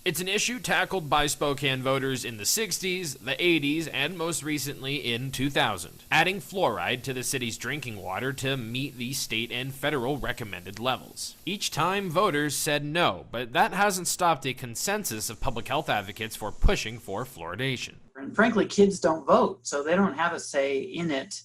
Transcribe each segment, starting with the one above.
It's an issue tackled by Spokane voters in the 60s, the 80s, and most recently in 2000, adding fluoride to the city's drinking water to meet the state and federal recommended levels. Each time, voters said no, but that hasn't stopped a consensus of public health advocates for pushing for fluoridation. And frankly, kids don't vote, so they don't have a say in it,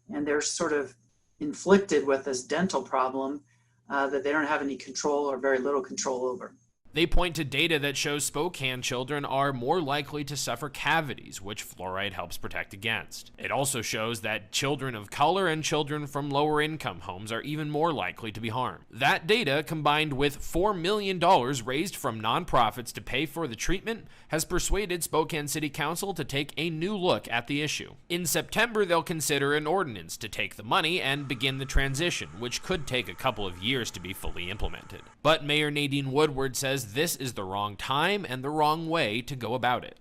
and they're sort of inflicted with this dental problem that they don't have any control or very little control over. They point to data that shows Spokane children are more likely to suffer cavities, which fluoride helps protect against. It also shows that children of color and children from lower income homes are even more likely to be harmed. That data, combined with $4 million raised from nonprofits to pay for the treatment, has persuaded Spokane City Council to take a new look at the issue. In September, they'll consider an ordinance to take the money and begin the transition, which could take a couple of years to be fully implemented. But Mayor Nadine Woodward says this is the wrong time and the wrong way to go about it.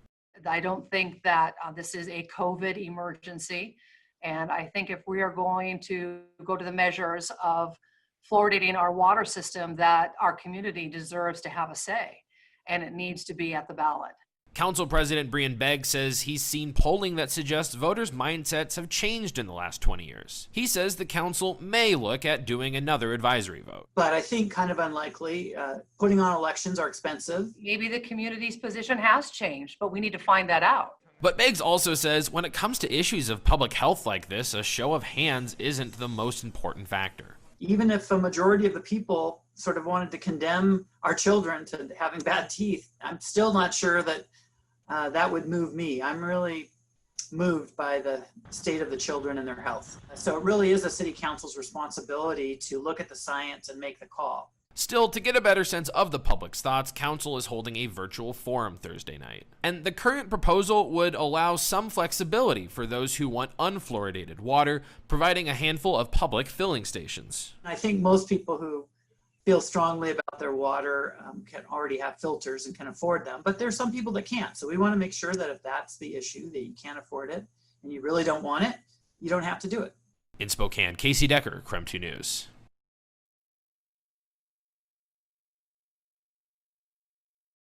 I don't think that this is a COVID emergency. And I think if we are going to go to the measures of fluoridating our water system, that our community deserves to have a say, and it needs to be at the ballot. Council President Brian Begg says he's seen polling that suggests voters' mindsets have changed in the last 20 years. He says the council may look at doing another advisory vote. But I think kind of unlikely. Putting on elections are expensive. Maybe the community's position has changed, but we need to find that out. But Beggs also says when it comes to issues of public health like this, a show of hands isn't the most important factor. Even if a majority of the people sort of wanted to condemn our children to having bad teeth, I'm still not sure that that would move me. I'm really moved by the state of the children and their health. So it really is the city council's responsibility to look at the science and make the call. Still, to get a better sense of the public's thoughts, council is holding a virtual forum Thursday night. And the current proposal would allow some flexibility for those who want unfluoridated water, providing a handful of public filling stations. I think most people who feel strongly about their water can already have filters and can afford them, but there's some people that can't. So we want to make sure that if that's the issue, that you can't afford it and you really don't want it, you don't have to do it. In Spokane, Casey Decker, KREM 2 News.